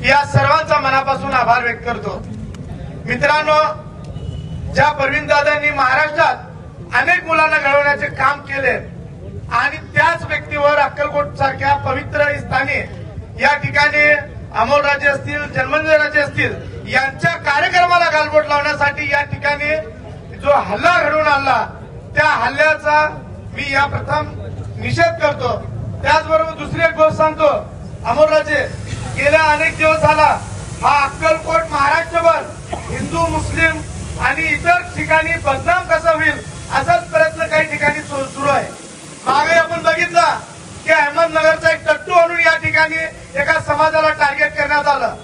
या सर्वांचा मनापासून आभार व्यक्त करतो। मित्रांनो, ज्या परवीन दादांनी महाराष्ट्रात अनेक मुलांना घडवण्याचे काम केले आणि त्याच व्यक्तीवर अक्कलकोट सारख्या पवित्र स्थानी या ठिकाणी अमोलराजे असतील, जन्मंजयराजे असतील यांच्या कार्यक्रमाला गालबोट लावण्यासाठी या ठिकाणी जो हल्ला घडवून आणला त्या हल्ल्याचा मी या प्रथम निषेध करतो। त्याचबरोबर दुसरी एक गोष्ट सांगतो, अमोलराजे गेल्या अनेक दिवस झाला हा अक्कलकोट महाराष्ट्रभर हिंदू मुस्लिम आणि इतर ठिकाणी बदनाम कसा होईल असाच प्रयत्न काही ठिकाणी सुरू आहे। मागे आपण बघितलं की अहमदनगरचा एक टट्टू आणून या ठिकाणी एका समाजाला टार्गेट करण्यात आलं।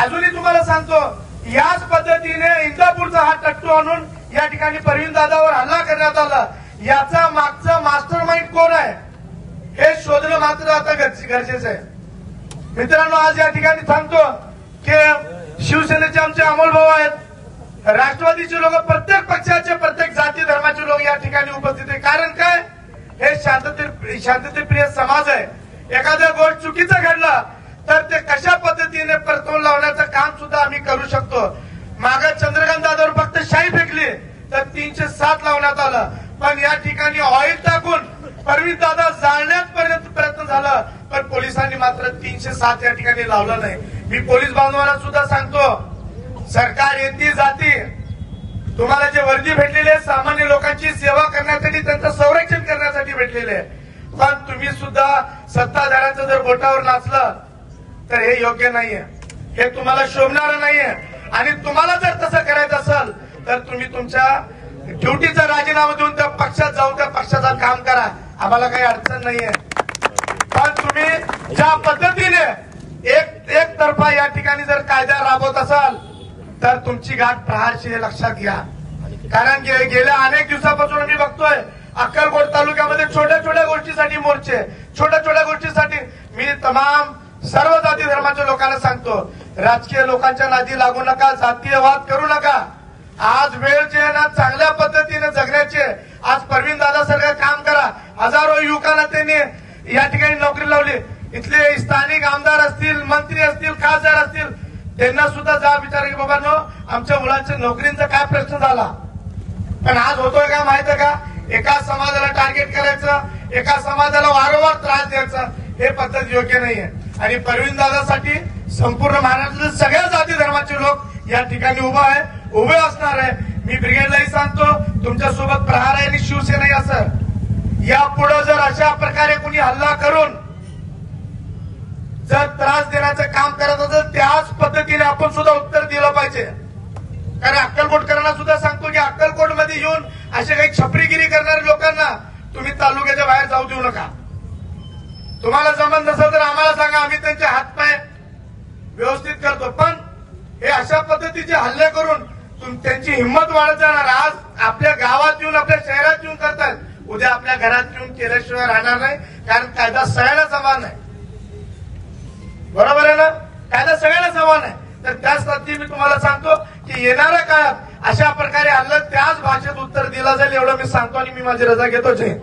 अजूनही तुम्हाला सांगतो, याच पद्धतीने इंदापूरचा हा टट्टू आणून या ठिकाणी परवीन दादावर हल्ला करण्यात आला। याचा मागचा मास्टरमाइंड कोण आहे हे शोधणं मात्र आता गरजेचं आहे। मित्रांनो, आज या ठिकाणी सांगतो की शिवसेनेचे आमचे अमोल भाऊ आहेत, राष्ट्रवादीचे लोक, प्रत्येक पक्षाचे, प्रत्येक जाती धर्माचे लोक या ठिकाणी उपस्थित आहे। कारण काय, हे शांततेप्रिय समाज आहे। एखाद्या गोष्ट चुकीचं घडलं तर ते कशा पद्धतीने परतवून लावण्याचं काम सुद्धा आम्ही करू शकतो। मागे चंद्रकांत दादावर फक्त शाई फेकली तर 307 लावण्यात आलं, पण या ठिकाणी ऑइल टाकून परवीन दादा जाळण्यापर्यंत प्रयत्न झाला, पण पोलिसांनी मात्र 307 या ठिकाणी लावलं नाही। मी पोलीस बांधवांना सुद्धा सांगतो, सरकार येती जाती, तुम्हाला जे वर्दी भेटलेले सामान्य लोकांची सेवा करण्यासाठी, त्यांचं संरक्षण करण्यासाठी भेटलेले, पण तुम्ही सुद्धा सत्ताधाऱ्यांचं जर बोटावर नाचलं तर हे योग्य नाहीये, हे तुम्हाला शोभणारं नाहीये। आणि तुम्हाला जर तसं करायचं असेल तर तुम्ही तुमच्या ड्युटीचा राजीनामा देऊन त्या पक्षात जाऊन त्या पक्षाचं काम करा, आम्हाला काही अडचण नाहीये। पण तुम्ही ज्या पद्धतीने एक तर्फा या ठिकाणी जर कायदा राबवत असाल तर तुमची गाठ प्रहारशी हे लक्षात घ्या। कारण गेल्या अनेक दिवसापासून मी बघतोय अक्कलकोट तालुक्यामध्ये छोट्या छोट्या गोष्टीसाठी मोर्चे, छोट्या गोष्टीसाठी मी तमाम सर्व जाती धर्माच्या लोकांना सांगतो, राजकीय लोकांच्या नादी लागू नका, जातीयवाद करू नका। आज वेळ जे आहे ना चांगल्या पद्धतीने जगण्याचे, आज परवीन दादा सारखं काम करा। हजारो युवकांना त्यांनी या ठिकाणी नोकरी लावली, इथले स्थानिक आमदार असतील, मंत्री असतील, खासदार असतील, त्यांना सुद्धा जा विचार की बाबांनो आमच्या मुलांच्या नोकरींचा काय प्रश्न झाला। पण आज होतोय का माहितीये का, एका समाजाला टार्गेट करायचं, एका समाजाला वारंवार त्रास द्यायचा, हे पद्धत योग्य नाहीये। आणि परवीन दादासाठी संपूर्ण महाराष्ट्रातील सगळ्या जाती धर्माचे लोक या ठिकाणी उभे असणार आहे। मी ब्रिगेडलाही सांगतो, तुमच्यासोबत प्रहार आहे आणि शिवसेनाही असं। यापुढे जर अशा प्रकारे कुणी हल्ला करून जर त्रास देण्याचं काम करत असेल त्याच पद्धतीने आपण सुद्धा उत्तर दिलं पाहिजे। कारण अक्कलकोटकरांना सुद्धा सांगतो की अक्कलकोटमध्ये येऊन असे काही छपरीगिरी करणाऱ्या लोकांना तुम्ही तालुक्याच्या बाहेर जाऊ देऊ नका। तुम्हाला जमत नसेल तर आम्हाला सांगा, आम्ही त्यांचे हातपाय व्यवस्थित करतो। पण हे अशा पद्धतीचे हल्ले करून त्यांची हिंमत वाढत जाणार। आज आपल्या गावात येऊन, आपल्या शहरात येऊन करतात, उद्या आपल्या घरात येऊन केल्याशिवाय राहणार नाही। कारण कायदा सगळ्याला समान आहे, बरोबर आहे ना, कायदा सगळ्याला समान आहे। तर त्यासाठी मी तुम्हाला सांगतो की येणाऱ्या काळात अशा प्रकारे हल्ला त्याच भाषेत उत्तर दिलं जाईल, एवढं मी सांगतो आणि मी माझी रजा घेतो। जय